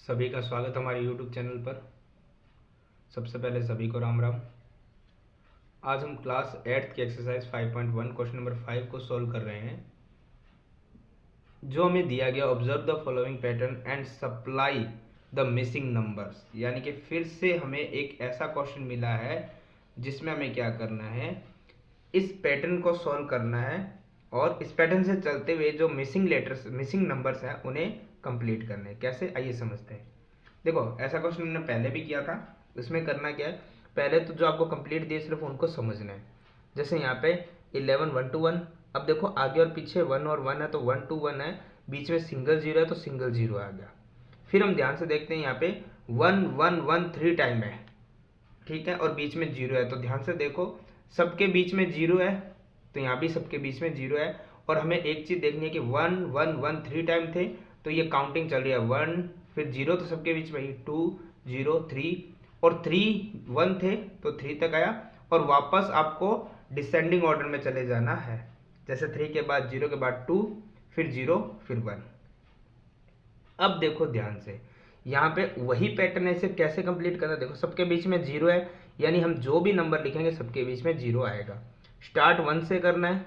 सभी का स्वागत हमारे YouTube चैनल पर। सबसे पहले सभी को राम राम। आज हम क्लास 8th की एक्सरसाइज 5.1 क्वेश्चन नंबर 5 को सॉल्व कर रहे हैं, जो हमें दिया गया observe the following pattern and supply the missing numbers. यानी कि फिर से हमें एक ऐसा क्वेश्चन मिला है जिसमें हमें क्या करना है, इस पैटर्न को सॉल्व करना है और इस पैटर्न से चलते हुए जो मिसिंग नंबर्स हैं उन्हें कंप्लीट करने। कैसे, आइए समझते हैं। देखो, ऐसा क्वेश्चन हमने पहले भी किया था। इसमें करना क्या है, पहले तो जो आपको कंप्लीट दिए सिर्फ उनको समझना है। जैसे यहाँ पे 11 1 to 1। अब देखो आगे और पीछे 1 और 1 है तो 1 to 1 है, बीच में सिंगल जीरो है तो सिंगल जीरो आ गया। फिर हम ध्यान से देखते हैं, यहाँ पे 1 1 1 3 टाइम है, ठीक है, और बीच में जीरो है। तो ध्यान से देखो, सबके बीच में जीरो है तो यहाँ भी सबके बीच में जीरो है। और हमें एक चीज देखनी है कि 1 1 1 3 टाइम थे तो ये काउंटिंग चल रही है 1, फिर जीरो तो सबके बीच में ही 2 0 3, और 3 1 थे तो 3 तक आया, और वापस आपको डिसेंडिंग ऑर्डर में चले जाना है। जैसे 3 के बाद 0 के बाद 2, फिर 0, फिर 1। अब देखो ध्यान से, यहाँ पे वही पैटर्न है, इसे कैसे कंप्लीट करना है। देखो सबके बीच में जीरो है, यानी हम जो भी नंबर लिखेंगे सबके बीच में जीरो आएगा। स्टार्ट 1 से करना है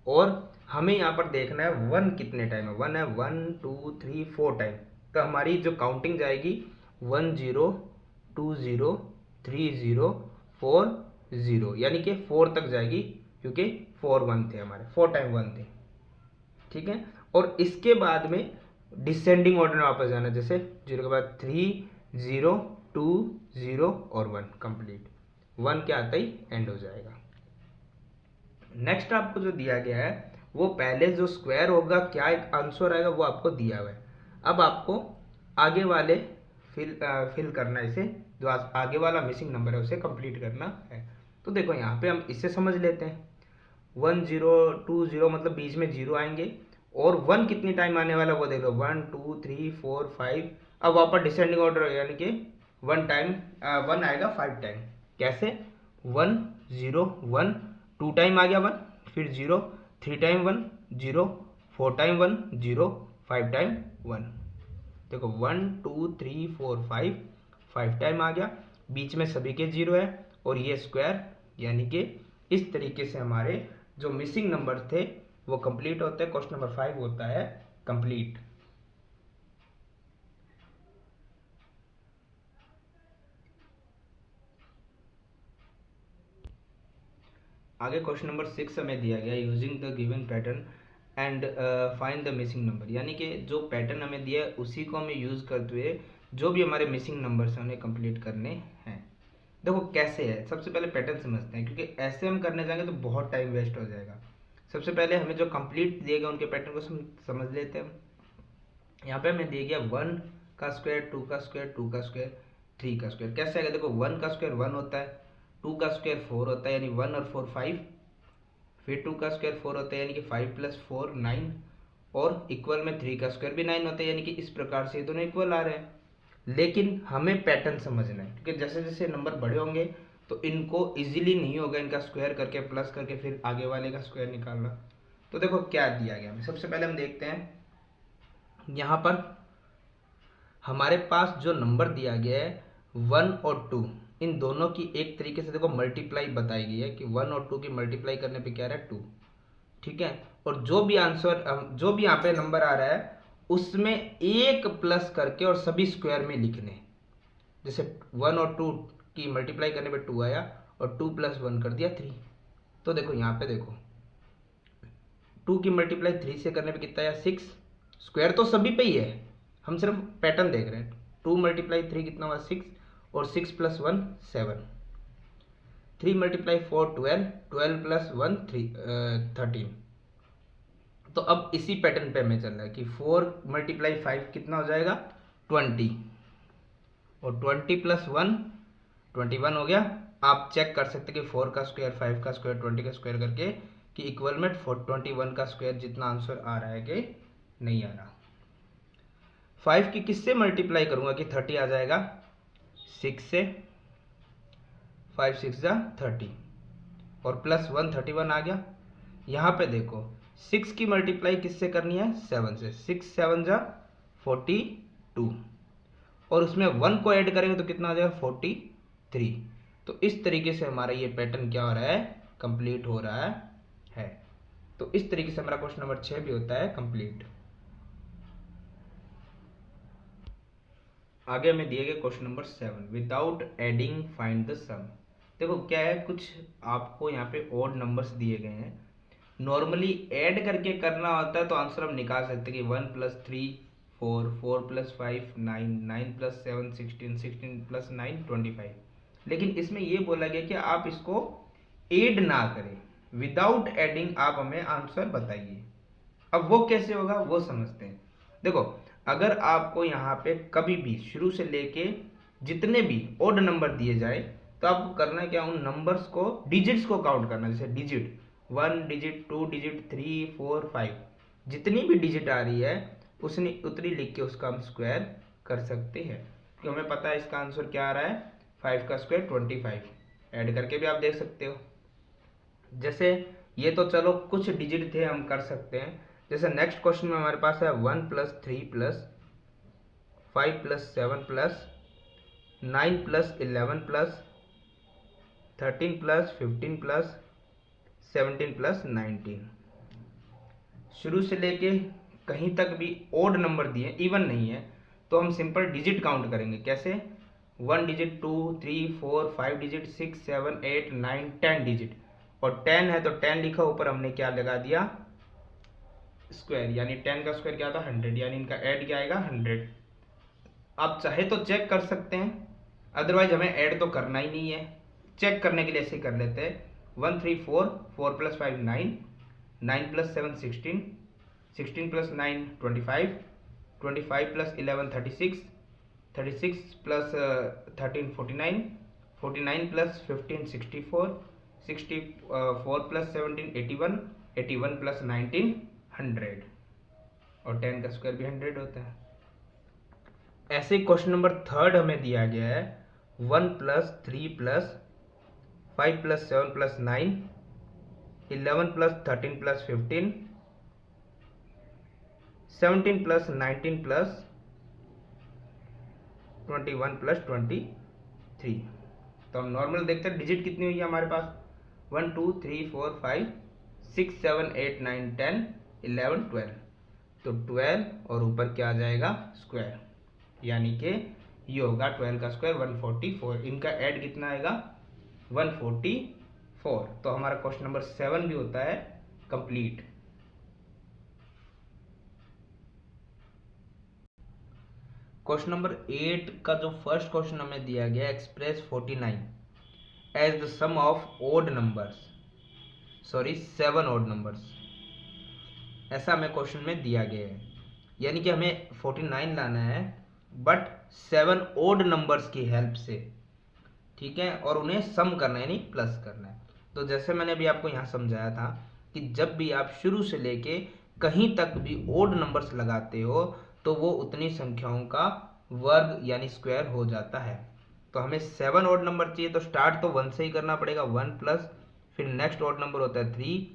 और हमें यहाँ पर देखना है 1 कितने टाइम है। 1 है 1 2 3 4 टाइम, तो हमारी जो काउंटिंग जाएगी 1 0 2 0 3 0 4 0, यानी कि 4 तक जाएगी, क्योंकि 4 1 थे हमारे, 4 टाइम 1 थे, ठीक है। और इसके बाद में डिसेंडिंग ऑर्डर में वापस जाना, जैसे 0 के बाद 3 0 2 0 और 1 कंप्लीट। 1 के आते ही एंड हो जाएगा। नेक्स्ट आपको जो दिया गया है वो पहले जो स्क्वायर होगा, क्या एक आंसर आएगा वो आपको दिया हुआ है। अब आपको आगे वाले फिल करना है, इसे जो आगे वाला मिसिंग नंबर है उसे कंप्लीट करना है। तो देखो यहाँ पे हम इसे समझ लेते हैं। 1 0 2 0 मतलब बीच में जीरो आएंगे, और 1 कितनी टाइम आने वाला वो देख लो, 1 2 3 4 5। अब वापस डिसेंडिंग ऑर्डर, यानी कि 1 टाइम 1 आएगा 5 टाइम। कैसे, 1 0 1 2 टाइम आ गया 1, फिर 0 3 टाइम 1 0 4 टाइम 1 0 5 टाइम 1। देखो 1 2 3 4 5 टाइम आ गया, बीच में सभी के जीरो है और ये स्क्वायर, यानी कि इस तरीके से हमारे जो मिसिंग नंबर थे वो कंप्लीट होते हैं। क्वेश्चन नंबर 5 होता है कंप्लीट। आगे क्वेश्चन नंबर 6 हमें दिया गया, using the given pattern and find the missing number. यानी कि जो पैटर्न हमें दिया है उसी को हमें यूज करते हुए जो भी हमारे मिसिंग नंबर्स हैं उन्हें कंप्लीट करने हैं। देखो कैसे है, सबसे पहले पैटर्न समझते हैं, क्योंकि ऐसे हम करने जाएंगे तो बहुत टाइम वेस्ट हो जाएगा। सबसे पहले हमें जो कंप्लीट दिए गए उनके पैटर्न को समझ लेते हैं। यहाँ पे हमें दिया गया 1 का स्क्वायर 2 का स्क्वायर 2 का स्क्वायर 3 का स्क्वायर। कैसे आएगा, देखो 1 का स्क्वायर 1 होता है, 2 का स्क्वायर 4 होता है, यानी 1 और 4 5, फिर 2 का स्क्वायर 4 होता है, यानी कि 5 + 4 9, और इक्वल में 3 का स्क्वायर भी 9 होता है, यानी कि इस प्रकार से ये दोनों इक्वल आ रहे हैं। लेकिन हमें पैटर्न समझना है, क्योंकि जैसे जैसे नंबर बड़े होंगे तो इनको इजीली नहीं होगा इनका स्क्वायर करके प्लस करके फिर आगे वाले का स्क्वायर निकालना। तो देखो क्या दिया गया हमें, सबसे पहले हम देखते हैं यहाँ पर हमारे पास जो नंबर दिया गया है 1 और 2, इन दोनों की एक तरीके से देखो मल्टीप्लाई बताई गई है कि 1 और 2 की मल्टीप्लाई करने पे क्या रहा है 2, ठीक है। और जो भी आंसर जो भी यहाँ पे नंबर आ रहा है उसमें एक प्लस करके और सभी स्क्वायर में लिखने। जैसे 1 और 2 की मल्टीप्लाई करने पे 2 आया और 2 + 1 कर दिया 3। तो देखो यहाँ पे देखो 2 की मल्टीप्लाई 3 से करने पे कितना आया 6। स्क्वायर तो सभी पे ही है, हम सिर्फ पैटर्न देख रहे हैं। 2 × 3 कितना हुआ 6, और 6 + 1 7। 3 × 4 12, 12 + 1 13। तो अब इसी पैटर्न पे हमें चल रहा है कि 4 × 5 कितना हो जाएगा 20, और 20 + 1 21 हो गया। आप चेक कर सकते कि 4 का स्क्वायर 5 का स्क्वायर 20 का स्क्वायर करके कि इक्वल में 21 का स्क्वायर जितना आंसर आ रहा है कि नहीं आ रहा। 5 की किससे मल्टीप्लाई करूंगा कि 30 आ जाएगा, 6 से, 5 6 जा 30, और +1 31 आ गया। यहाँ पे देखो 6 की मल्टीप्लाई किससे करनी है 7 से, 6 7 जा 40, 2 और उसमें 1 को ऐड करेंगे तो कितना आ जाएगा 43। तो इस तरीके से हमारा ये पैटर्न क्या हो रहा है, कंप्लीट हो रहा है। तो इस तरीके से हमारा क्वेश्चन नंबर 6 भी होता है कंप्लीट। आगे हमें दिए गए question number 7, without adding find the sum. देखो क्या है, कुछ आपको यहाँ पे ओड नंबर्स दिए गए हैं। नॉर्मली ऐड करके करना होता है तो आंसर हम निकाल सकते हैं कि 1 + 3 4, 4 + 5 9, 9 + 7 16, 16 + 9 25। लेकिन इसमें ये बोला गया कि आप इसको ऐड ना करें, विदाउट एडिंग आप हमें आंसर बताइए। अब वो कैसे होगा वो समझते हैं। देखो अगर आपको यहाँ पे कभी भी शुरू से लेके जितने भी ओड नंबर दिए जाए तो आपको करना है क्या, उन नंबर्स को, डिजिट्स को काउंट करना। जैसे डिजिट 1 डिजिट 2 डिजिट 3 4 5, जितनी भी डिजिट आ रही है उतनी लिख के उसका हम स्क्वायर कर सकते हैं। क्योंकि हमें पता है इसका आंसर क्या आ रहा है, 5 का स्क्वायर 25। ऐड करके भी आप देख सकते हो। जैसे ये तो चलो कुछ डिजिट थे, हम कर सकते हैं। जैसे नेक्स्ट क्वेश्चन में हमारे पास है 1 + 3 + 5 + 7 + 9 + 11 + 13 + 15 + 17 + 19। शुरू से लेके कहीं तक भी ओड नंबर दिए, इवन नहीं है, तो हम सिंपल डिजिट काउंट करेंगे। कैसे, 1 डिजिट 2 3 4 5 डिजिट 6 7 8 9 10 डिजिट, और 10 है तो 10 लिखा, ऊपर हमने क्या लगा दिया, स्क्वायर, यानी 10 का स्क्वायर क्या था 100, यानी इनका ऐड क्या आएगा 100। आप चाहे तो चेक कर सकते हैं, अदरवाइज हमें ऐड तो करना ही नहीं है। चेक करने के लिए ऐसे ही कर लेते हैं, 1 3 4, 4 + 5 9, 9 + 7 16, 16 + 9 25, 25 + 11 36, 36 + 13 49, 49 + 15 64, 64 + 17 81, 81 + 19 100, और 10 का स्क्वायर भी 100 होता है। ऐसे क्वेश्चन नंबर 3 हमें दिया गया है 1 + 3 + 5 + 7 + 9, 11 + 13 + 15, 17 + 19 + 21 + 23। तो हम नॉर्मल देखते हैं डिजिट कितनी हुई है हमारे पास, 1 2 3 4 5 6 7 8 9 10 11 12। तो 12 और ऊपर क्या आ जाएगा स्क्वायर, यानी कि ये होगा 12 का स्क्वायर 144। इनका ऐड कितना आएगा 144। तो हमारा क्वेश्चन नंबर 7 भी होता है कंप्लीट। क्वेश्चन नंबर 8 का जो फर्स्ट क्वेश्चन हमें दिया गया, express 49 as the sum of odd numbers, sorry 7 odd numbers, ऐसा हमें क्वेश्चन में दिया गया है। यानी कि हमें 49 लाना है बट 7 ओड नंबर्स की हेल्प से, ठीक है, और उन्हें सम करना है यानी प्लस करना है। तो जैसे मैंने अभी आपको यहाँ समझाया था कि जब भी आप शुरू से लेके कहीं तक भी ओड नंबर्स लगाते हो तो वो उतनी संख्याओं का वर्ग यानी स्क्वायर हो जाता है। तो हमें 7 ओड नंबर चाहिए तो स्टार्ट तो 1 से ही करना पड़ेगा, 1 प्लस, फिर नेक्स्ट ओड नंबर होता है 3,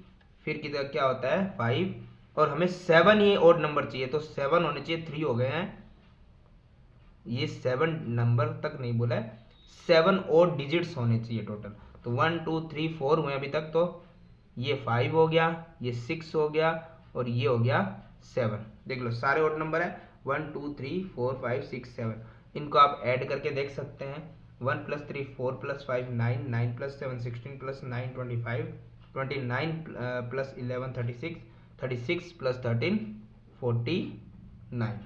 फिर किधर क्या होता है 5, और हमें 7 ही ओड नंबर चाहिए तो 7 होने चाहिए, 3 हो गए हैं, ये 7 नंबर तक नहीं बोला है, 7 और डिजिट्स होने चाहिए टोटल। तो 1 2 3 4 हुए अभी तक, तो ये 5 हो गया, ये 6 हो गया, और ये हो गया 7। देख लो सारे ओड नंबर है 1 2 3 4 5 6 7। इनको आप ऐड करके देख सकते हैं, 1 + 3 4 + 5 9, 9 + 7 16 + 9 25, 29 + 11 36, 36 + 13 49।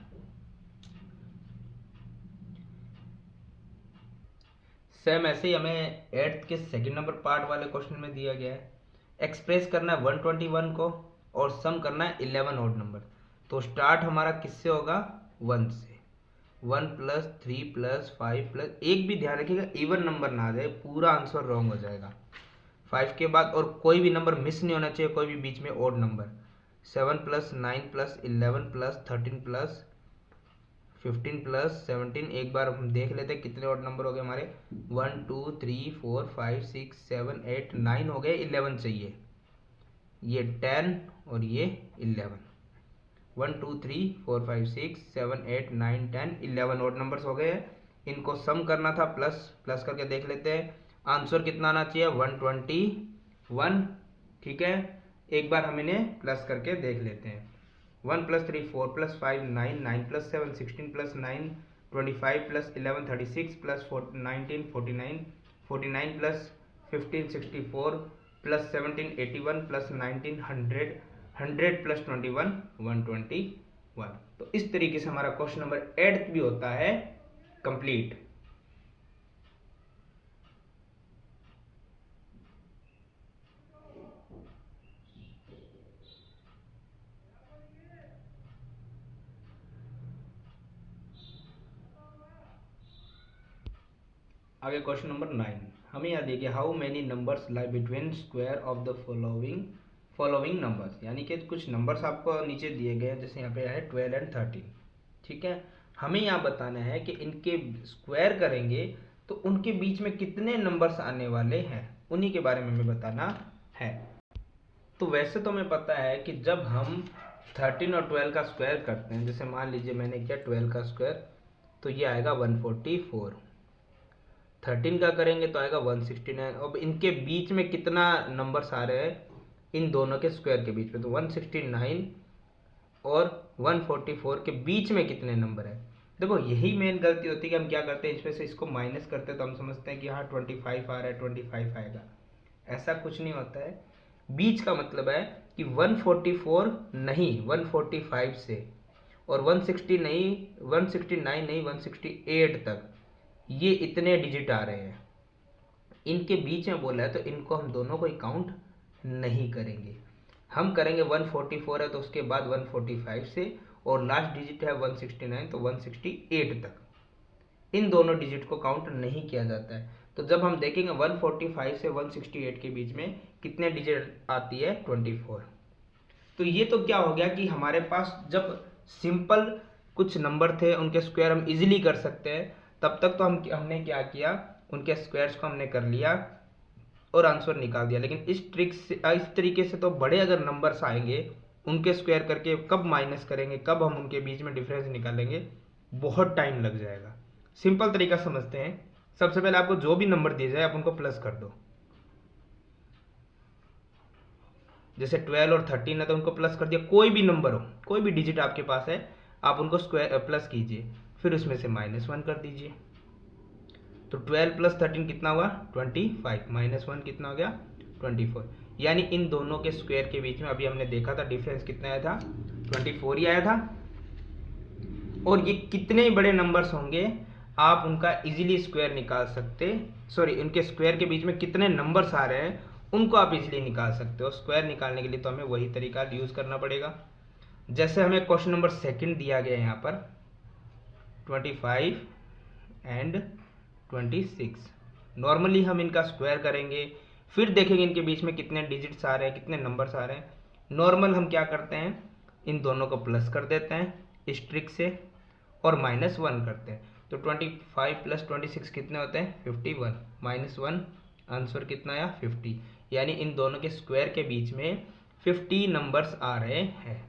सेम ऐसे ही हमें 8th के सेकंड नंबर पार्ट वाले क्वेश्चन में दिया गया है, एक्सप्रेस करना है 121 को और सम करना है 11 ओड नंबर। तो स्टार्ट हमारा किससे होगा 1 से, 1 + 3 + 5 +, एक भी ध्यान रखिएगा इवन नंबर ना आ जाए, पूरा आंसर रॉन्ग हो जाएगा। 5 के बाद और कोई भी नंबर मिस नहीं होना चाहिए, कोई भी बीच में ओड नंबर। 7 + 9 + 11 + 13 + 15 + 17, एक बार हम देख लेते हैं कितने और नंबर हो गए हमारे, 1 2 3 4 5 6 7 8 9 हो गए, 11 चाहिए, ये 10 और ये 11। 1 2 3 4 5 6 7 8 9 10 11 ओड नंबर्स हो गए हैं। इनको सम करना था, प्लस करके देख लेते हैं। आंसर कितना आना चाहिए? 121। ठीक है, एक बार हम इन्हें प्लस करके देख लेते हैं। 1 + 3 4 + 5 9 9 + 7 16 + 9 25 + 11 36 + 19 49 49 + 15 64 + 17 81 + 19 100 100 + 21 121। तो इस तरीके से हमारा क्वेश्चन नंबर 8 भी होता है कंप्लीट। आगे क्वेश्चन नंबर 9, हमें यहाँ देखिए how many numbers lie between square of the following numbers, यानी कि कुछ नंबर्स आपको नीचे दिए गए हैं, जैसे यहाँ पे है 12 और 13। ठीक है, हमें यहाँ बताना है कि इनके स्क्वायर करेंगे तो उनके बीच में कितने नंबर्स आने वाले हैं, उन्हीं के बारे में हमें बताना है। तो वैसे तो हमें पता है कि जब हम 13 और 12 का स्क्वायर करते हैं, जैसे मान लीजिए मैंने किया 12 का स्क्वायर, तो ये आएगा 144। 13 का करेंगे तो आएगा 169। अब इनके बीच में कितना नंबर्स आ रहे हैं इन दोनों के स्क्वायर के बीच में, तो 169 और 144 के बीच में कितने नंबर है। देखो यही मेन गलती होती है कि हम क्या करते हैं, इसमें से इसको माइनस करते हैं तो हम समझते हैं कि हाँ 25 आ रहा है, 25 आएगा। ऐसा कुछ नहीं होता है। बीच का मतलब है कि 144 नहीं 145 से, और 160 नहीं 169 नहीं 168 तक, ये इतने डिजिट आ रहे हैं। इनके बीच में बोला है तो इनको हम दोनों को काउंट नहीं करेंगे। हम करेंगे 144 है तो उसके बाद 145 से, और लास्ट डिजिट है 169 तो 168 तक। इन दोनों डिजिट को काउंट नहीं किया जाता है। तो जब हम देखेंगे 145 से 168 के बीच में कितने डिजिट आती है, 24। तो ये तो क्या हो गया कि हमारे पास जब सिंपल कुछ नंबर थे उनके स्क्वायर हम इजीली कर सकते हैं, तब तक तो हमने क्या किया, उनके स्क्वायर्स को हमने कर लिया और आंसर निकाल दिया। लेकिन इस तरीके से तो बड़े अगर नंबर्स आएंगे उनके स्क्वायर करके कब माइनस करेंगे, कब हम उनके बीच में डिफरेंस निकालेंगे, बहुत टाइम लग जाएगा। सिंपल तरीका समझते हैं। सबसे पहले आपको जो भी नंबर दिए जाए आप उनको प्लस कर दो। जैसे 12 और 13 है तो उनको प्लस कर दिया। कोई भी नंबर हो, कोई भी डिजिट आपके पास है, आप उनको स्क्वायर प्लस कीजिए, फिर उसमें से -1 कर दीजिए। तो 12 + 13 कितना हुआ, 25, -1 कितना हो गया, 24। यानी इन दोनों के स्क्वायर के बीच में अभी हमने देखा था डिफरेंस कितना आया था, 24 ही आया था। और ये कितने बड़े नंबर्स होंगे आप उनका इजीली स्क्वायर निकाल सकते, सॉरी इनके स्क्वायर के बीच में कितने नंबर्स आ रहे हैं उनको आप इजीली निकाल सकते हो। स्क्वायर निकालने के लिए तो हमें वही तरीका यूज करना पड़ेगा। जैसे हमें क्वेश्चन नंबर 2 दिया गया है यहाँ पर 25 एंड 26। नॉर्मली हम इनका स्क्वायर करेंगे, फिर देखेंगे इनके बीच में कितने डिजिट्स आ रहे हैं, कितने नंबर्स आ रहे हैं। नॉर्मल हम क्या करते हैं, इन दोनों को प्लस कर देते हैं इस ट्रिक से, और -1 करते हैं। तो 25 + 26 कितने होते हैं, 51, -1 आंसर कितना आया, 50। यानी इन दोनों के स्क्वायर के बीच में 50 नंबर्स आ रहे हैं।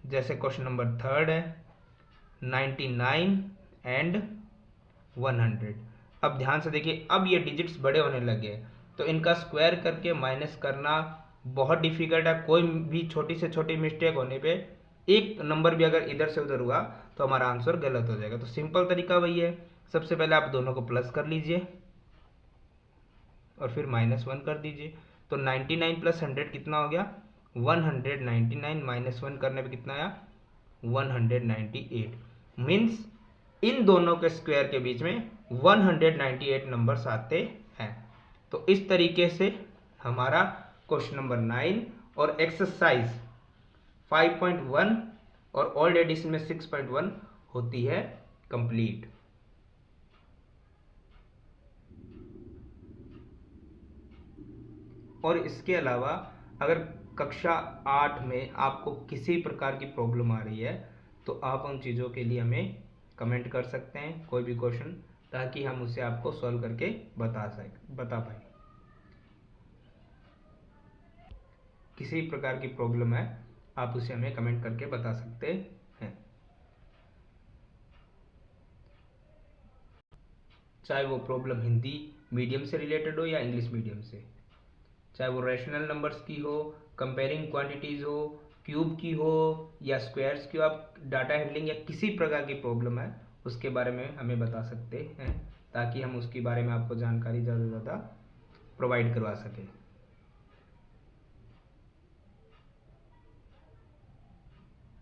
जैसे क्वेश्चन नंबर 3 है 99 एंड 100। अब ध्यान से देखिए, अब ये डिजिट्स बड़े होने लगे हैं तो इनका स्क्वायर करके माइनस करना बहुत डिफिकल्ट है। कोई भी छोटी से छोटी मिस्टेक होने पे एक नंबर भी अगर इधर से उधर हुआ तो हमारा आंसर गलत हो जाएगा। तो सिंपल तरीका वही है, सबसे पहले आप दोनों को प्लस कर लीजिए और फिर -1 कर दीजिए। तो 99 + 100 कितना हो गया, 199, -1 करने पे कितना आया, 198। मीन्स इन दोनों के स्क्वायर के बीच में 198 नंबर्स आते हैं। तो इस तरीके से हमारा क्वेश्चन नंबर 9 और एक्सरसाइज 5.1 और ओल्ड एडिशन में 6.1 होती है कंप्लीट। और इसके अलावा अगर कक्षा 8 में आपको किसी प्रकार की प्रॉब्लम आ रही है तो आप उन चीज़ों के लिए हमें कमेंट कर सकते हैं, कोई भी क्वेश्चन, ताकि हम उसे आपको सॉल्व करके बता पाए। किसी प्रकार की प्रॉब्लम है आप उसे हमें कमेंट करके बता सकते हैं। चाहे वो प्रॉब्लम हिंदी मीडियम से रिलेटेड हो या इंग्लिश मीडियम से, चाहे वो रैशनल नंबर्स की हो, कंपेयरिंग क्वांटिटीज़ हो, क्यूब की हो या स्क्वायर्स की हो, आप डाटा हैंडलिंग या किसी प्रकार की प्रॉब्लम है उसके बारे में हमें बता सकते हैं, ताकि हम उसके बारे में आपको जानकारी ज़्यादा से ज़्यादा प्रोवाइड करवा सकें।